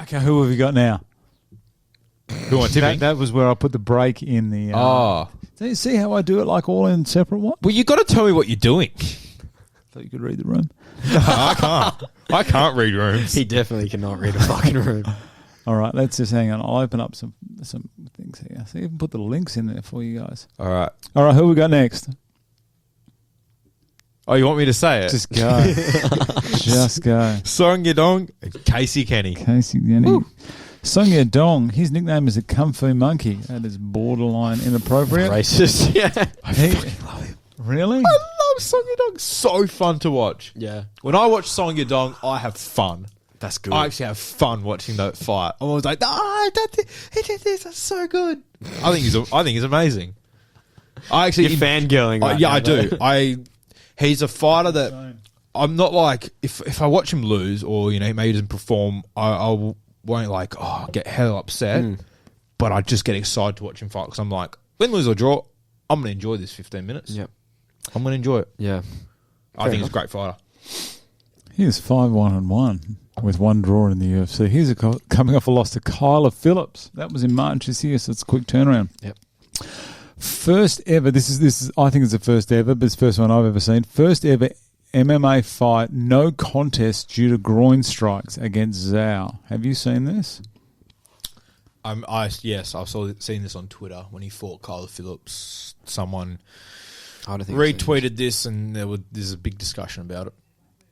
Okay, who have you got now? Who am I tipping? That was where I put the break in the... See how I do it like all in separate one? Well, you got to tell me what you're doing. Thought you could read the room. No, I can't. I can't read rooms. He definitely cannot read a fucking room. All right, let's just hang on. I'll open up some things here. So even put the links in there for you guys. All right. All right, who we got next? Oh, you want me to say it? Just go. Just go. Song Yadong and Casey Kenney. Casey Kenney. Song Yadong, his nickname is a Kung Fu Monkey. That is borderline inappropriate. Racist. Yeah. I fucking love him. Really? I love Song Yadong. So fun to watch. Yeah. When I watch Song Yadong, I have fun. That's good. I actually have fun watching that fight. I'm always like, he did this. That's so good. I think he's amazing. I actually You're fangirling right yeah, now, I do. He's a fighter that I'm not like, if I watch him lose or, you know, maybe he doesn't perform, I won't like, get hell upset. But I just get excited to watch him fight because I'm like, win, lose or draw, I'm going to enjoy this 15 minutes. Yep. I'm going to enjoy it. Yeah. I think he's a great fighter. He is 5-1-1 with one draw in the UFC. He's coming off a loss to Kyler Phillips. That was in March this year, so it's a quick turnaround. Yep. First ever, this is I think it's the first ever, but it's the first one I've ever seen. First ever MMA fight, no contest due to groin strikes against Zhao. Have you seen this? Yes, I've seen this on Twitter when he fought Kyler Phillips. Someone retweeted this, and there's a big discussion about it.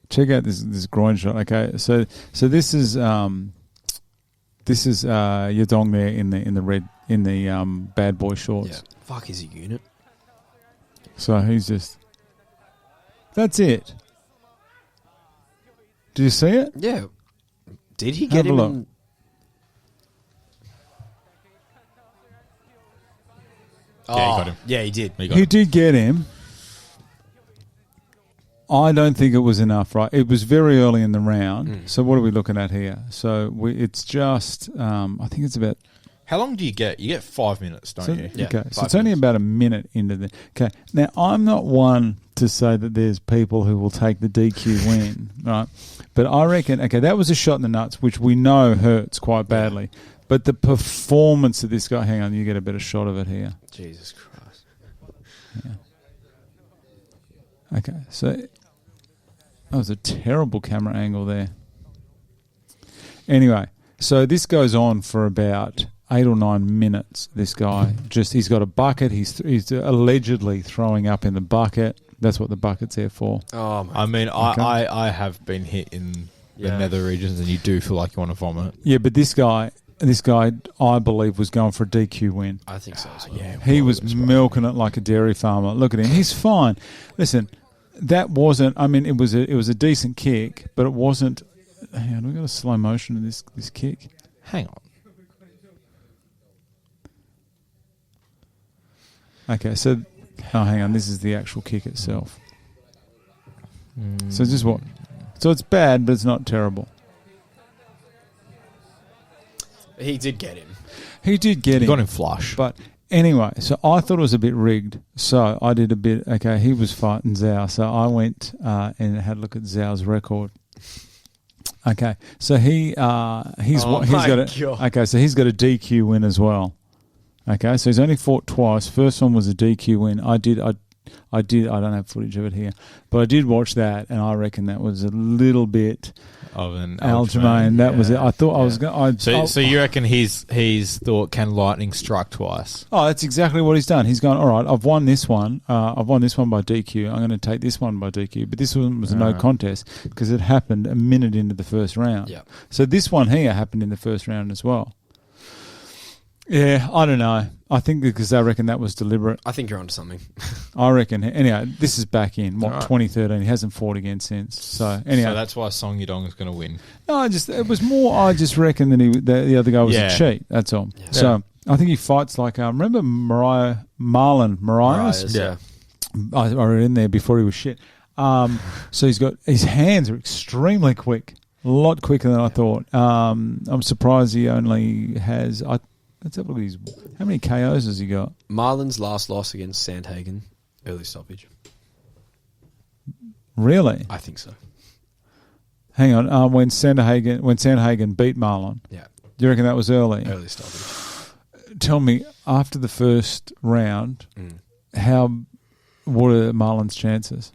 Check out this groin shot. Okay, so this is Yadong there in the red bad boy shorts. Yeah. Fuck, is he unit? So he's just. That's it. Do you see it? Yeah. Did he get Have a him? look. Yeah, he got him. Yeah, he did. He did get him. I don't think it was enough, right? It was very early in the round. So what are we looking at here? So it's just, I think it's about... How long do you get? You get 5 minutes, don't you? Yeah, okay, so it's only about a minute into the... Okay, now I'm not one to say that there's people who will take the DQ win, right? But I reckon, okay, that was a shot in the nuts, which we know hurts quite badly. But the performance of this guy... Hang on, you get a better shot of it here. Jesus Christ. Yeah. Okay, so that was a terrible camera angle there. Anyway, so this goes on for about 8 or 9 minutes. This guy he's got a bucket. He's allegedly throwing up in the bucket. That's what the bucket's there for. Oh my! I mean, I have been hit in the nether regions, and you do feel like you want to vomit. Yeah, but this guy, I believe, was going for a DQ win. I think so as well. Yeah, He was milking it like a dairy farmer. Look at him. He's fine. Listen, that wasn't... I mean, it was a decent kick, but it wasn't... Hang on, we got a slow motion of this kick. Hang on. Okay, so... Oh, hang on. This is the actual kick itself. So just what? So it's bad, but it's not terrible. He did get him. He did get him. He got him flush. But anyway, so I thought it was a bit rigged. So I did a bit... Okay, he was fighting Zhao. So I went and had a look at Zhao's record. Okay, so he's got a DQ win as well. Okay, so he's only fought twice. First one was a DQ win. I don't have footage of it here, but I did watch that, and I reckon that was a little bit of an Aljamain. That was it. I thought I was going. So you reckon he's thought, can lightning strike twice? Oh, that's exactly what he's done. He's gone, all right, I've won this one. I've won this one by DQ. I'm going to take this one by DQ. But this one was a no contest because it happened a minute into the first round. Yep. So this one here happened in the first round as well. Yeah, I don't know. I think because they reckon that was deliberate. I think you're onto something. I reckon. Anyhow, this is back in, Right. 2013. He hasn't fought again since. So, anyhow. So that's why Song Yadong is going to win. No, it was more, I just reckon that the other guy was a cheat. That's all. Yeah. So, I think he fights like, remember Marlon Moraes? Yeah. I read in there before he was shit. So he's got, his hands are extremely quick. A lot quicker than I thought. I'm surprised he only has... Let's have a look at his... How many KOs has he got? Marlon's last loss against Sandhagen, early stoppage. Really? I think so. Hang on. When Sandhagen beat Marlon, Yeah. do you reckon that was early? Early stoppage. Tell me, after the first round, what are Marlon's chances?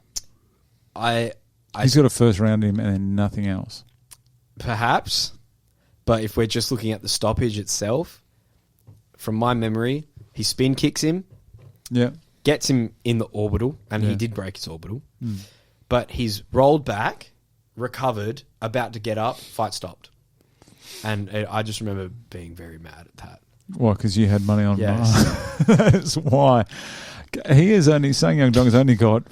He's got a first round in him and then nothing else. Perhaps, but if we're just looking at the stoppage itself, from my memory, he spin kicks him, gets him in the orbital, and he did break his orbital, but he's rolled back, recovered, about to get up, fight stopped. And I just remember being very mad at that. Why? Because you had money on Yes. That's why. Yadong has only got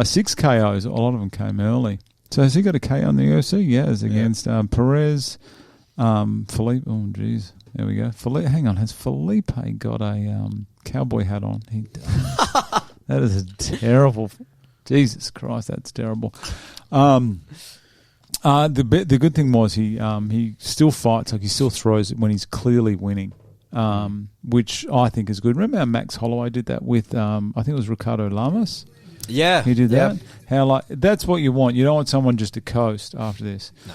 6 KOs. A lot of them came early. So has he got a KO in the UFC? Yeah, it's against Perez, Felipe. Oh, jeez. There we go. Hang on. Has Felipe got a cowboy hat on? He does. That is a terrible... Jesus Christ, that's terrible. The good thing was he still fights, like he still throws it when he's clearly winning, which I think is good. Remember how Max Holloway did that with I think it was Ricardo Lamas? Yeah. He did that. How that's what you want. You don't want someone just to coast after this. No.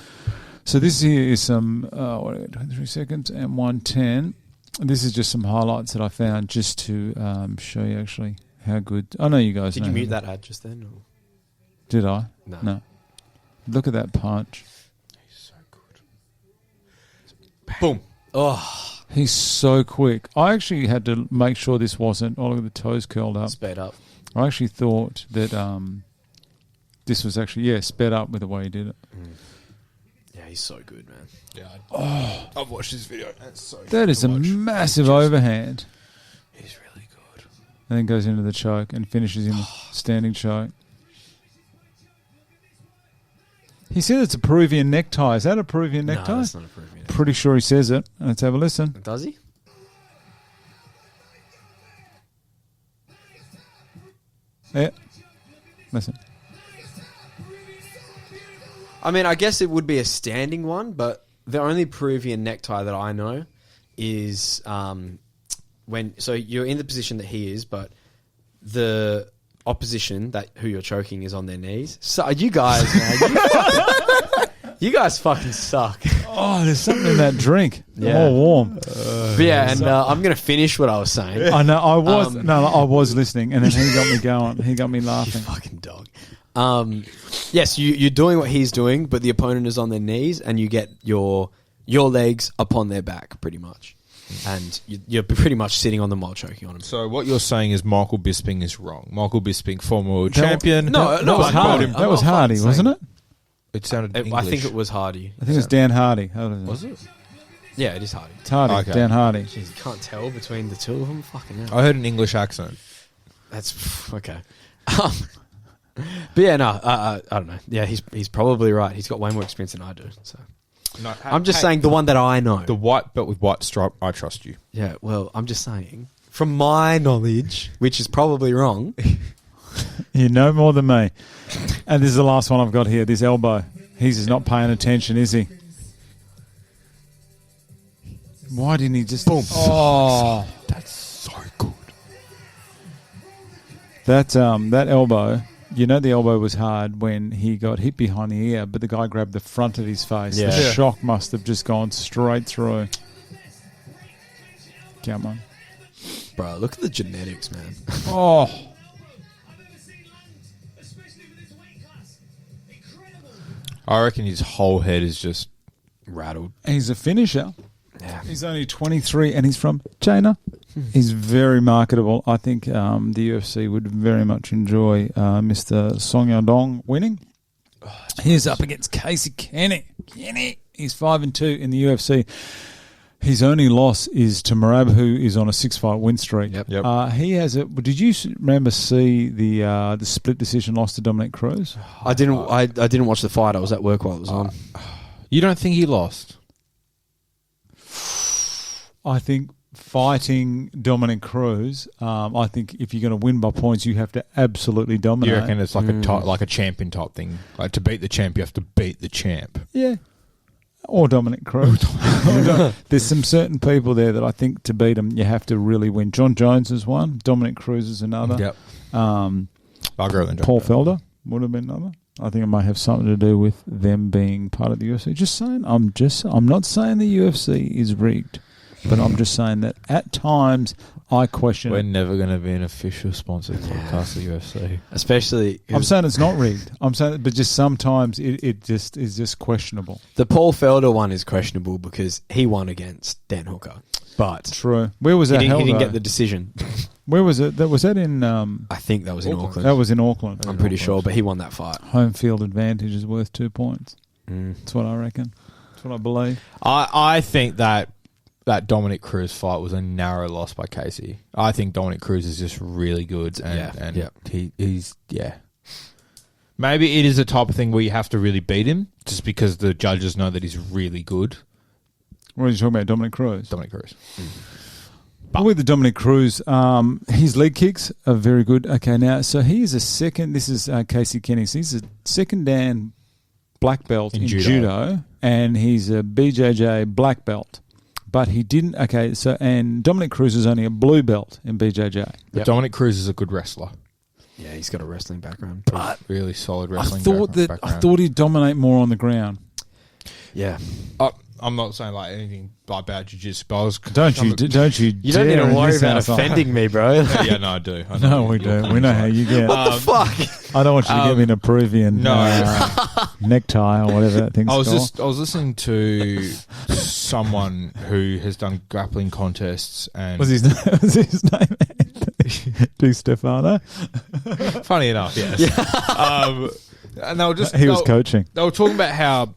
So this here is some 23 seconds and 110. This is just some highlights that I found just to show you actually how good. I know you guys. Did you mute that ad just then? Or? Did I? No. Look at that punch. He's so good. Boom. Oh. He's so quick. I actually had to make sure this wasn't... Oh, look at the toes curled up. Sped up. I actually thought that this was actually, sped up with the way he did it. Yeah, he's so good, man. Yeah, I've watched this video. That's so That is a massive overhand. He's really good. And then goes into the choke and finishes in the standing choke. He said it's a Peruvian necktie. Is that a Peruvian necktie? No, that's not a Peruvian necktie. Pretty sure he says it. Let's have a listen. Does he? Yeah. Listen. I mean, I guess it would be a standing one, but the only Peruvian necktie that I know is so you're in the position that he is, but the opposition who you're choking is on their knees. So you guys, man, you guys fucking suck. Oh, there's something in that drink. Yeah. More warm. But yeah, and I'm going to finish what I was saying. I know. I was listening, and then he got me going. He got me laughing. You fucking dog. Yes, you're doing what he's doing, but the opponent is on their knees, and you get your legs upon their back, pretty much. And you're pretty much sitting on them while choking on them. So what you're saying is Michael Bisping is wrong. Michael Bisping, former world champion. That was Hardy. That was Hardy, wasn't it? It sounded English. I think it was Hardy. I think it was Dan Hardy. Was it? Yeah, it is Hardy. It's Hardy. Okay. Dan Hardy. Jeez, you can't tell between the two of them? Fucking hell. I heard an English accent. That's... Okay. But yeah, no, I don't know. Yeah, he's probably right. He's got way more experience than I do. So No, I'm just saying the one that I know. The white belt with white stripe, I trust you. Yeah, well, I'm just saying, from my knowledge, which is probably wrong. You know more than me. And this is the last one I've got here, this elbow. He's just not paying attention, is he? Why didn't he just... Boom. Oh, that's so good. That elbow... You know the elbow was hard when he got hit behind the ear, but the guy grabbed the front of his face. Yeah. The shock must have just gone straight through. Come on. Bro, look at the genetics, man. Oh. I reckon his whole head is just Rattled. He's a finisher. Yeah. He's only 23 and he's from China. He's very marketable. I think the UFC would very much enjoy Mr. Song Yadong winning. He's up against Kenney. He's 5-2 in the UFC. His only loss is to Marab, who is on a 6-fight win streak. Yep. He has a. Did you see the split decision loss to Dominic Cruz? I didn't watch the fight. I was at work while it was on. You don't think he lost? I think fighting Dominic Cruz, I think if you're going to win by points, you have to absolutely dominate. You reckon it's like like a champion type thing? Like to beat the champ, you have to beat the champ. Yeah. Or Dominic Cruz. There's some certain people there that I think to beat them, you have to really win. John Jones is one. Dominic Cruz is another. Yep. I'll go with Paul Felder would have been another. I think it might have something to do with them being part of the UFC. Just saying. I'm not saying the UFC is rigged, but I'm just saying that at times I question. We're never going to be an official sponsored podcast of the UFC. Especially, I'm saying it's not rigged. I'm saying, but just sometimes it just is just questionable. the Paul Felder one is questionable because he won against Dan Hooker, but True. Where was that he held? didn't though? get the decision. Where was it? Was that in? I think that was in Auckland. That was in Auckland. I'm pretty sure, but he won that fight. Home field advantage is worth 2 points. Mm. That's what I reckon. That's what I believe. I think that Dominic Cruz fight was a narrow loss by Casey. I think Dominic Cruz is just really good, and he's Maybe it is a type of thing where you have to really beat him just because the judges know that he's really good. What are you talking about, Dominic Cruz? Dominic Cruz. But with the Dominic Cruz, his leg kicks are very good. Okay, now, so he is a second. This is Casey Kenney. So he's a second Dan black belt in judo, and he's a BJJ black belt. But he didn't. Okay, so and Dominic Cruz is only a blue belt in BJJ. But Dominic Cruz is a good wrestler. Yeah, he's got a wrestling background. But really solid wrestling. I thought he'd dominate more on the ground. Yeah. I'm not saying like anything like bad jiu-jitsu, but I was Don't you? You don't need to worry about offending me, bro. Yeah, no, I do. No, we do. We know how you get. What the fuck? I don't want you to get me in a Peruvian necktie or whatever that thing's called. I was listening to someone who has done grappling contests and Was his name Di Stefano? funny enough, yes. And they were just He was coaching. They were talking about how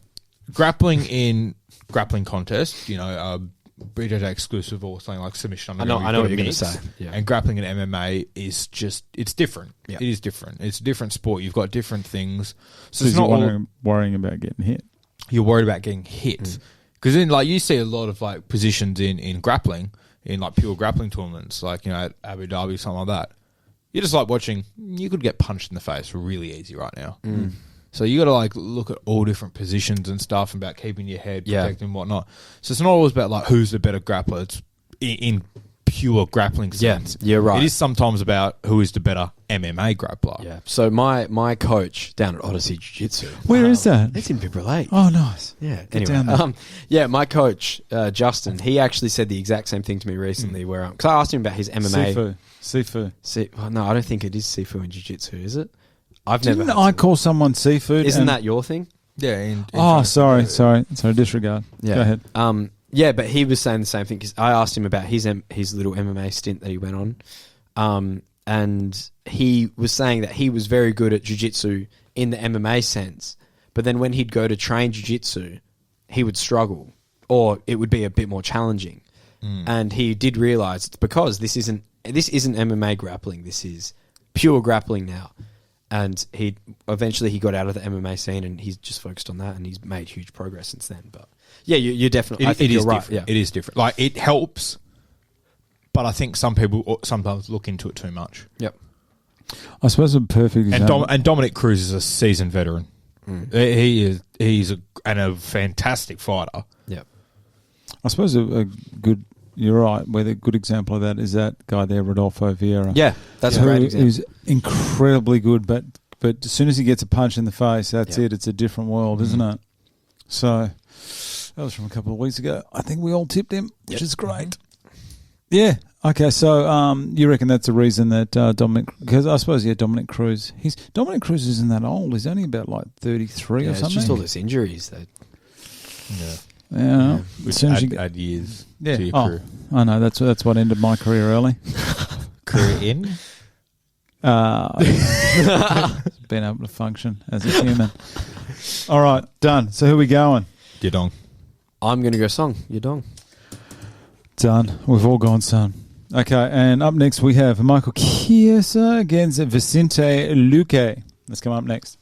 grappling in grappling contests, BJJ exclusive or something like submission. I know what you're going to say. Yeah. And grappling in MMA is just, it's different. Yeah. It is different. It's a different sport. You've got different things. So It's it's not not worrying about getting hit. you're worried about getting hit. Because then, like, you see a lot of, like, positions in grappling, in, like, pure grappling tournaments, like, at Abu Dhabi, something like that. You're just, like, watching, you could get punched in the face really easy right now. So you got to, like, look at all different positions and stuff about keeping your head protected and whatnot. So it's not always about, like, who's the better grappler. It's in pure grappling sense. Yeah, you're right. It is sometimes about who is the better MMA grappler. Yeah. So my coach down at Odyssey Jiu-Jitsu. Where is that? It's in Bibra Lake. Oh, nice. Yeah. Get down there. Anyway, my coach, Justin, he actually said the exact same thing to me recently where, because I asked him about his MMA. Sifu. No, I don't think it is Sifu in Jiu-Jitsu, is it? I've never. Didn't I call someone seafood? Isn't that your thing? Yeah. Sorry. Disregard. Yeah. Go ahead. Yeah, but he was saying the same thing because I asked him about his little MMA stint that he went on, and he was saying that he was very good at jiu-jitsu in the MMA sense, but then when he'd go to train jiu-jitsu, he would struggle or it would be a bit more challenging, and he did realize it's because this isn't MMA grappling. This is pure grappling now. And he eventually got out of the MMA scene and he's just focused on that and he's made huge progress since then. But yeah, you're definitely. I think you're right. Different. Yeah. It is different. Like it helps, but I think some people sometimes look into it too much. Yep. I suppose a perfect example. And Dominic Cruz is a seasoned veteran. He's a fantastic fighter. Yep. I suppose a good. You're right. Where the good example of that is that guy there, Rodolfo Vieira. Yeah, that's a great example. Who's incredibly good, but as soon as he gets a punch in the face, that's it. It's a different world, isn't it? So that was from a couple of weeks ago. I think we all tipped him, which is great. Yeah. Okay. So you reckon that's the reason that Dominic? Because I suppose Dominic Cruz. Dominic Cruz isn't that old. He's only about like 33 or something. It's just all those injuries that. Yeah. Yeah, as soon as you add years to your career. I know that's what ended my career early. Career in? Being able to function as a human. All right, done. So who are we going? Yadong. I'm going to go Song. Yadong. Done. We've all gone Son. Okay, and up next we have Michael Chiesa against Vicente Luque. Let's come up next.